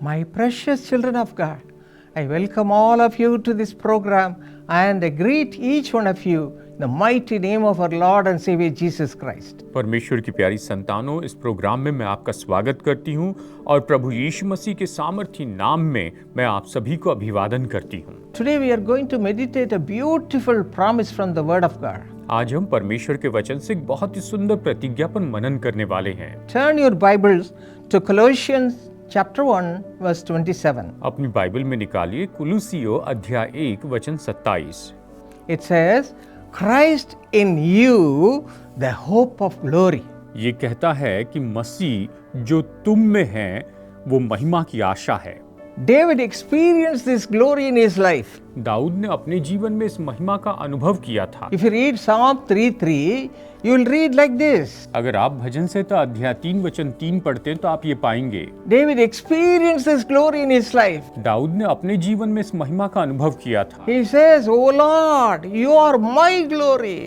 My precious children of God, I welcome all of you to this program and I greet each one of you in the mighty name of our Lord and Savior Jesus Christ. परमेश्वर की प्यारी संतानों, इस programme में मैं आपका स्वागत करती हूं और प्रभु यीशु मसीह के सामर्थी नाम में मैं आप सभी को अभिवादन करती हूं। Today we are going to meditate a beautiful promise from the Word of God. आज हम परमेश्वर के वचन से एक बहुत ही सुंदर प्रतिज्ञा पर मनन करने वाले हैं। Turn your Bibles to Colossians chapter 1 verse 27. अपनी बाइबल में निकालिए कुलुसियो अध्याय 1 वचन 27। It says, Christ in you, the hope of glory. ये कहता है कि मसीह जो तुम में है वो महिमा की आशा है। David experienced this glory in his life. Dawood ने अपने जीवन में इस महिमा का अनुभव किया था। If you read Psalm 3:3, you will read like this. अगर आप भजन संहिता अध्याय 3 वचन 3 पढ़ते हैं तो आप ये पाएंगे। David experienced this glory in his life. Dawood ने अपने जीवन में इस महिमा का अनुभव किया था He says, "O Lord, you are my glory."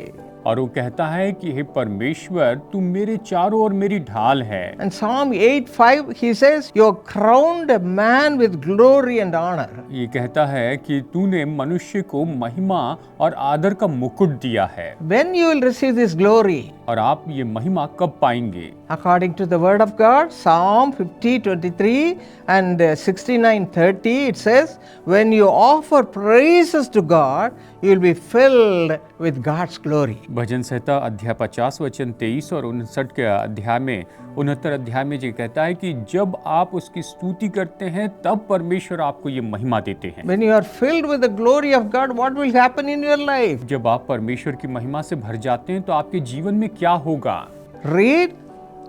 और वो कहता है कि हे परमेश्वर तू मेरे चारों ओर मेरी ढाल है। And Psalm 8:5, he says, "You crowned a man with glory and honor." ये कहता है कि तूने मनुष्य को महिमा और आदर का मुकुट दिया है। When you will receive this glory? और आप ये महिमा कब पाएंगे? According to the word of God, Psalm 50:23 and 69:30, it says, "When you offer praises to God, you will be filled with God's glory." भजन संहिता अध्याय 50 वचन 23 और 59 के अध्याय में 69 अध्याय में ये कहता है कि जब आप उसकी स्तुति करते हैं तब परमेश्वर आपको ये महिमा देते हैं। When you are filled with the glory of God, what will happen in your life? जब आप परमेश्वर की महिमा से भर जाते हैं तो आपके जीवन में क्या होगा? Read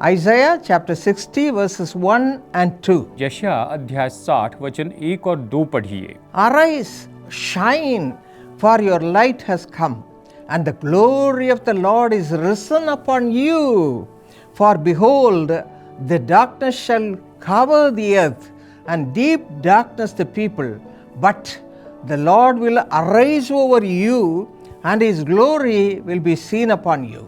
Isaiah chapter 60 verses 1 and 2. यशायाह अध्याय 60 वचन 1 और 2 पढ़िए। Arise, shine, for your light has come, and the glory of the Lord is risen upon you. For behold, the darkness shall cover the earth, and deep darkness the people. But the Lord will arise over you, and his glory will be seen upon you.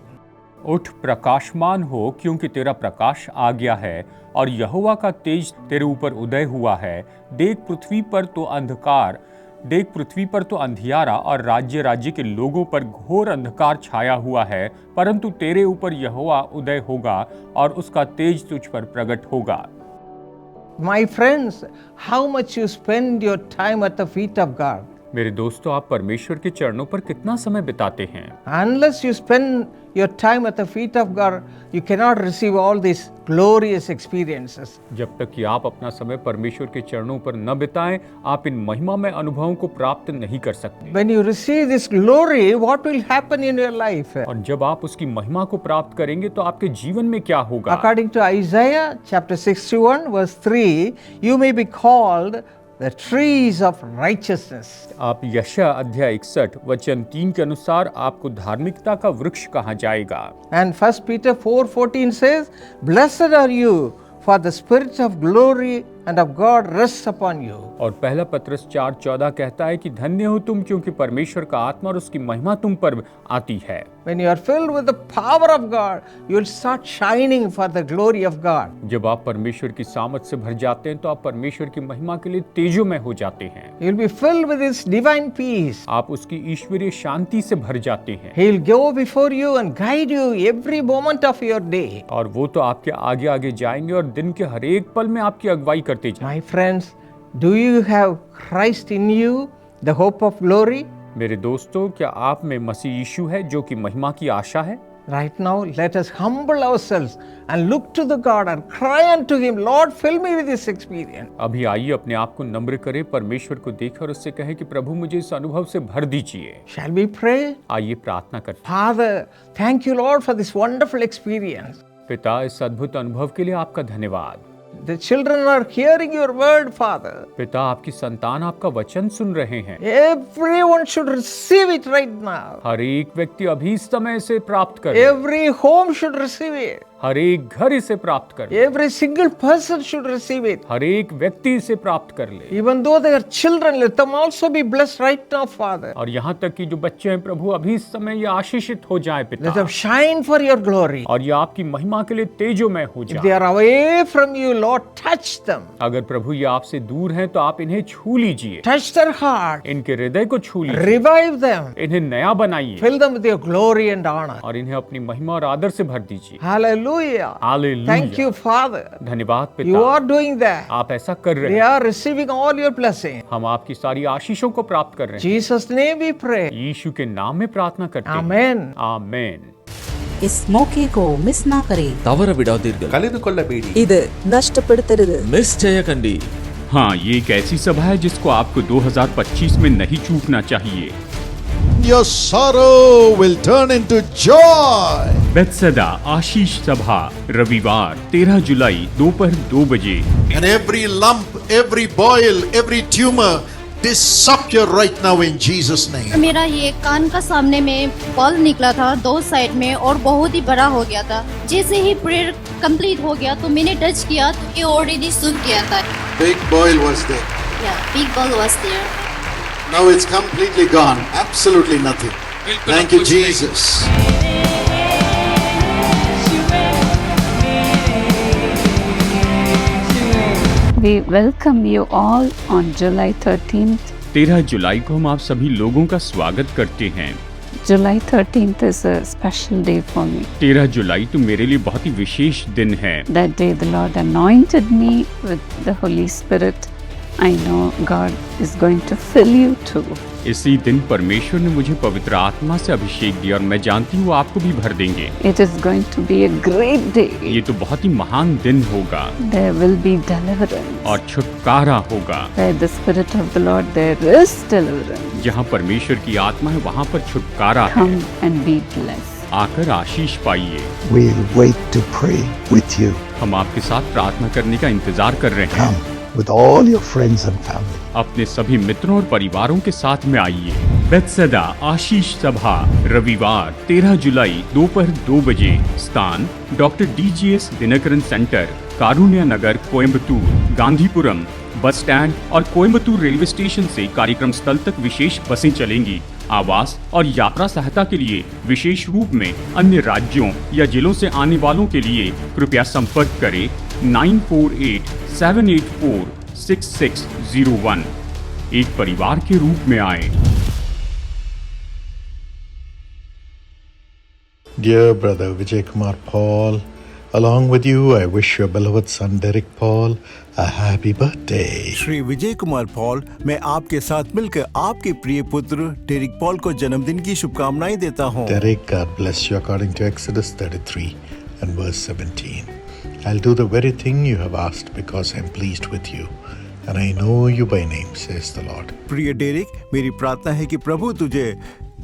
उठ प्रकाशमान हो क्योंकि तेरा प्रकाश आ गया है और यहोवा का तेज तेरे ऊपर उदय हुआ है। देख पृथ्वी पर तो अंधियारा और राज्य राज्य के लोगों पर घोर अंधकार छाया हुआ है, परंतु तेरे ऊपर यहोवा उदय होगा और उसका तेज तुझ पर प्रकट होगा। My friends, how much you spend your time at the feet of God? मेरे दोस्तों, आप परमेश्वर के चरणों पर कितना समय बिताते हैं? Unless you spend your time at the feet of God, you cannot receive all these glorious experiences. जब तक कि आप अपना समय परमेश्वर के चरणों पर न बिताएं, आप इन महिमामय अनुभवों को प्राप्त नहीं कर सकते। When you receive this glory, what will happen in your life? और जब आप उसकी महिमा को प्राप्त करेंगे तो आपके जीवन में क्या होगा? According to Isaiah chapter 61 verse 3, you may be called the trees of righteousness. आप यशायाह अध्याय 61 वचन 3 के अनुसार आपको धार्मिकता का वृक्ष कहा जाएगा। And 1 Peter 4:14 says, "Blessed are you, for the spirit of glory and of God rests upon you." और पहला पत्रस 4:14 कहता है कि धन्य हो तुम क्योंकि परमेश्वर का आत्मा और उसकी महिमा तुम पर आती है। When you are filled with the power of God, you will start shining for the glory of God. जब आप परमेश्वर की सामर्थ से भर जाते हैं तो आप परमेश्वर की महिमा के लिए तेजोमय हो जाते हैं। You will be filled with His divine peace. आप उसकी ईश्वरीय शांति से भर जाते हैं। He will go before you and guide you every moment of your day. और वो तो आपके आगे आगे जाएंगे और दिन के हर एक पल में आपकी अगुवाई करते जाएंगे। My friends, do you have Christ in you, the hope of glory? मेरे दोस्तों, क्या आप में मसीह यीशु है जो कि महिमा की आशा है? Right now, let us humble ourselves and look to the God and cry unto Him, "Lord, fill me with this experience." अभी आइए अपने आप को नम्र करें, परमेश्वर को देखकर उससे कहें कि प्रभु मुझे इस अनुभव से भर दीजिए। Shall we pray? आइए प्रार्थना करते हैं। Father, thank you, Lord, for this wonderful experience. पिता, इस अद्भुत अनुभव के लिए आपका धन्यवाद। The children are hearing your word, Father. पिता, आपकी संतान आपका वचन सुन रहे हैं। Everyone should receive it right now. हर एक व्यक्ति अभी इस समय से प्राप्त करे। Every home should receive it. हर एक घर इसे प्राप्त कर ले। Every single person should receive it. हर एक व्यक्ति इसे प्राप्त कर ले। Even though they are children, let them also be blessed right now, Father. और यहाँ तक कि जो बच्चे हैं प्रभु, अभी इस समय ये आशीषित हो जाए Let पिता, them shine for your glory. और ये आपकी महिमा के लिए तेजोमय हो If they जाए। are away from you, Lord, touch them. अगर प्रभु ये आपसे दूर हैं तो आप इन्हें छू लीजिए, Touch their heart. इनके हृदय को छू लीजिए, Revive them. इन्हें नया बनाइए Fill them with your glory and honor. और इन्हें अपनी महिमा और आदर से भर दीजिए। Hallelujah. Hallelujah. Thank you, Father. धन्यवाद You पिता, are doing that. आप ऐसा कर रहे They हैं। are receiving all your blessings. हम आपकी सारी आशीषों को प्राप्त कर रहे हैं। Jesus' name we pray. यीशु के नाम में प्रार्थना करते हैं। Amen. आमेन। इस मौके को मिस ना करें। தவற விடாதீர்கள், ಕಳೆದುಕೊಳ್ಳಬೇಡಿ. இது நஷ்டப்படுத்துறது। மிஸ் செய்யకండి. हाँ, ये एक ऐसी सभा है जिसको आपको 2025 में नहीं चूकना चाहिए। Your sorrow will turn into joy. बेत्सदा आशीष सभा, रविवार 13 जुलाई दोपहर 2 बजे। And every lump, every boil, every tumor disappear right now in Jesus' name. मेरा ये कान का सामने में बॉल निकला था 2 साइड में और बहुत ही बड़ा हो गया था। जैसे ही प्रेयर कंप्लीट हो गया तो मैंने टच किया तो ये ऑलरेडी सूख गया था। Big boil was there. Big ball was there. Now it's completely gone. Absolutely nothing. Thank you, Jesus. We welcome you all on July 13th. 13 जुलाई को हम आप सभी लोगों का स्वागत करते हैं। July 13th is a special day for me. 13 जुलाई तो मेरे लिए बहुत ही विशेष दिन है। That day the Lord anointed me with the Holy Spirit. I know God is going to fill you too. इसी दिन परमेश्वर ने मुझे पवित्र आत्मा से अभिषेक दिया और मैं जानती हूँ आपको भी भर देंगे। It is going to be a great day. ये तो बहुत ही महान दिन होगा There will be deliverance. और छुटकारा होगा। Where the Spirit of the Lord, there is deliverance. जहाँ परमेश्वर की आत्मा है वहाँ पर छुटकारा है। Come and be blessed. आकर आशीष पाइए। We'll wait to pray with you. हम आपके साथ प्रार्थना करने का इंतजार कर रहे हैं। Come with all your friends and family. अपने सभी मित्रों और परिवारों के साथ में आइए। बेत्सदा आशीष सभा, रविवार 13 जुलाई दोपहर 2 बजे। स्थान doctor DGS Dinakaran centre, Karunya नगर, कोयम्बतूर। गांधीपुरम बस स्टैंड और कोयम्बतूर रेलवे स्टेशन से कार्यक्रम स्थल तक विशेष बसें चलेंगी। आवास और यात्रा सहायता के लिए विशेष रूप में अन्य राज्यों या जिलों से आने वालों के लिए कृपया संपर्क करें 9487846601। एक परिवार के रूप में आए। Dear brother Vijay Kumar Paul, along with you, I wish your beloved son Derek Paul a happy birthday. Shri Vijay Kumar Paul, मैं आपके साथ मिलकर आपके प्रिय पुत्र डेरिक पॉल को जन्मदिन की शुभकामनाएं देता हूं। Derek, God bless you according to Exodus 33 and verse 17. I'll do the very thing you have asked because I'm pleased with you. And I know you by name, says the Lord. प्रिय Derek, मेरी प्रार्थना है कि प्रभु तुझे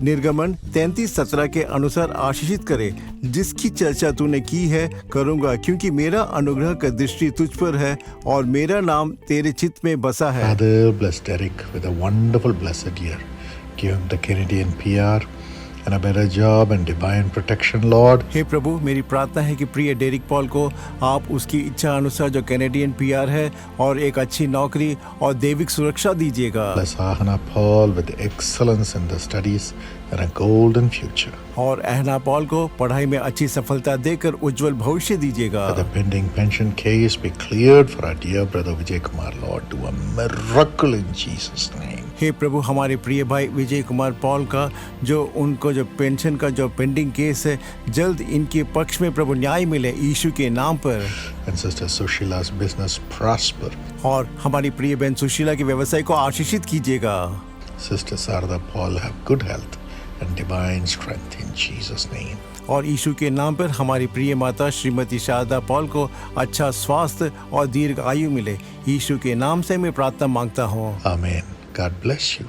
निर्गमन 33:17 के अनुसार आशीषित करे। जिसकी चर्चा तूने की है करूंगा, क्योंकि मेरा अनुग्रह का दृष्टि तुझ पर है और मेरा नाम तेरे चित्त में बसा है। Father, bless Derek with a wonderful blessed year. Give him the Canadian PR and a better job and divine protection, Lord. हे प्रभु, मेरी प्रार्थना है कि प्रिय डेरिक पॉल को आप उसकी इच्छा अनुसार जो कैनेडियन PR है और एक अच्छी नौकरी और दैविक सुरक्षा दीजिएगा। Bless Ahana Paul with excellence in the studies and a golden future. और अहना पॉल को पढ़ाई में अच्छी सफलता देकर उज्जवल भविष्य दीजिएगा। Let the pending pension case be cleared for our dear brother Vijay Kumar, Lord. Do a miracle in Jesus' name. हे प्रभु, हमारे प्रिय भाई विजय कुमार पॉल का जो पेंशन का जो पेंडिंग केस है, जल्द इनके पक्ष में प्रभु न्याय मिले यीशु के नाम पर। And Sister Sushila's business prosper. और हमारी प्रिय बहन सुशीला के व्यवसाय को आशीषित कीजिएगा। Sister Sarada Paul have good health and divine strength in Jesus' name. और यीशु के नाम पर हमारी प्रिय माता श्रीमती शारदा पॉल को अच्छा स्वास्थ्य और दीर्घ आयु मिले। यीशु के नाम से मैं प्रार्थना मांगता हूँ। Amen. God bless you.